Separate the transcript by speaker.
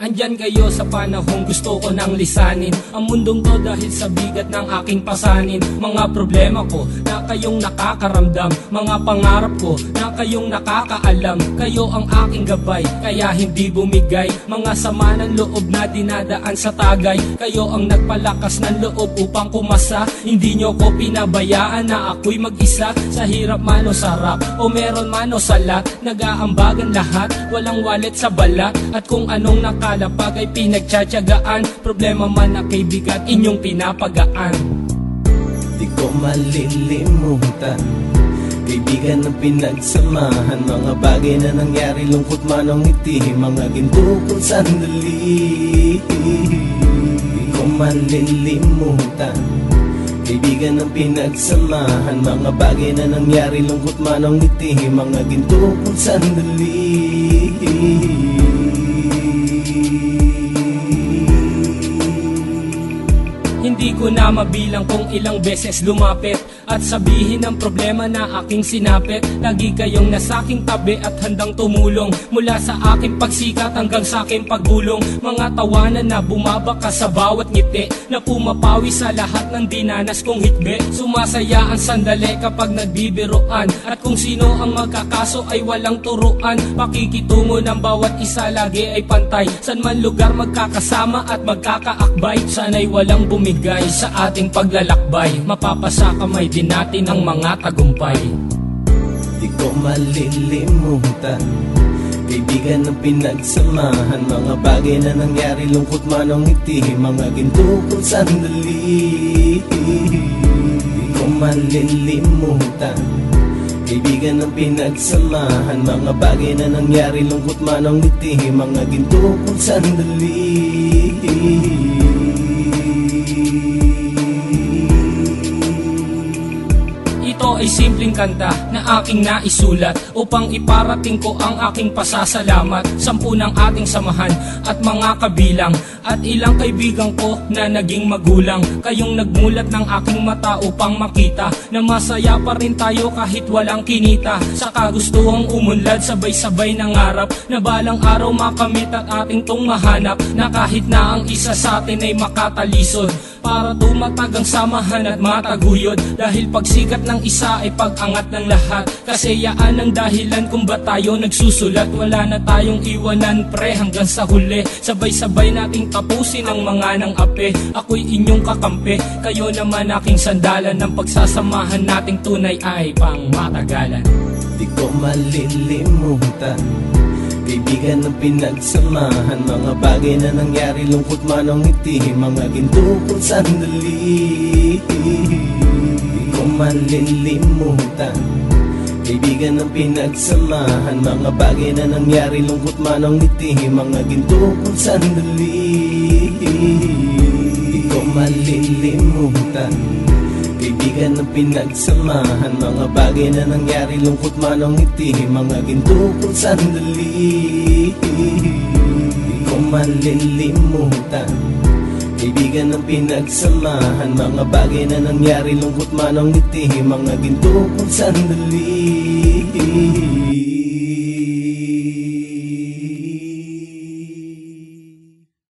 Speaker 1: Andyan kayo sa panahong gusto ko nang lisanin ang mundong to dahil sa bigat ng aking pasanin. Mga problema ko na kayong nakakaramdam, mga pangarap ko na kayong nakakaalam. Kayo ang aking gabay, kaya hindi bumigay. Mga sama ng loob na dinadaan sa tagay, kayo ang nagpalakas ng loob upang kumasa. Hindi nyo ko pinabayaan na ako'y mag-isa. Sa hirap man o sarap, o meron man o salat, nag-aambagan lahat, walang wallet sa balat. At kung anong nakalapag ay pinagtsatsagaan, problema man na kaibigan, inyong pinapagaan.
Speaker 2: Di ko malilimutan, kaibigan ng pinagsamahan, mga bagay na nangyari, lungkot man o ngiti, mga ginto kong sandali. Di ko malilimutan, kaibigan ng pinagsamahan, mga bagay na nangyari, lungkot man o ngiti, mga ginto kong sandali.
Speaker 1: Hindi ko na mabilang kung ilang beses lumapit at sabihin ang problema na aking sinapit. Lagi kayong nasa aking tabi at handang tumulong, mula sa aking pagsikat hanggang sa aking paggulong. Mga tawanan na bumabaka sa bawat ngiti, na pumapawi sa lahat ng dinanas kong hitbe. Sumasaya ang sandali kapag nagbibiroan, at kung sino ang magkakaso ay walang turuan. Pakikitungo ng bawat isa lagi ay pantay, san man lugar magkakasama at magkakaakbay. Sana'y walang bumigay sa ating paglalakbay, mapapasa kamay din natin ang mga tagumpay.
Speaker 2: Di ko malilimutan, kaibigan ng pinagsamahan, mga bagay na nangyari, lungkot man o ngiti, mga ginto kong sandali. Di ko malilimutan, kaibigan ng pinagsamahan, mga bagay na nangyari, lungkot man o ngiti, mga ginto kong sandali.
Speaker 1: Ito ay simpleng kanta na aking naisulat upang iparating ko ang aking pasasalamat. 10 ng ating samahan at mga kabilang, at ilang kaibigan ko na naging magulang. Kayong nagmulat ng aking mata upang makita na masaya pa rin tayo kahit walang kinita. Sa kagustuhang umunlad, sabay-sabay nangarap na balang araw makamit at ating tong mahanap, na kahit na ang isa sa atin ay makatalisod, para tumatag ang samahan at mataguyod. Dahil pagsikat ng isa ay pag-angat ng lahat, kasi yaan ang dahilan kung ba tayo nagsusulat. Wala na tayong iwanan pre hanggang sa huli, sabay-sabay nating tapusin ang mga nang ape. Ako'y inyong kakampi, kayo naman aking sandalan, ng pagsasamahan nating tunay ay pang matagalan.
Speaker 2: Di ko malilimutan, kaibigan ng pinagsamahan, mga bagay na nangyari, lungkot man o ngiti, mga ginto kong sandali. Di ko malilimutan, kaibigan ng pinagsamahan, mga bagay na nangyari, lungkot man o ngiti, mga ginto kong sandali. Di ko malilimutan, kaibigan ng pinagsamahan, mga bagay na nangyari, lungkot man o ngiti, mga ginto kong sandali. Di ko malilimutan, kaibigan ng pinagsamahan, mga bagay na nangyari, lungkot man o ngiti, mga ginto kong sandali.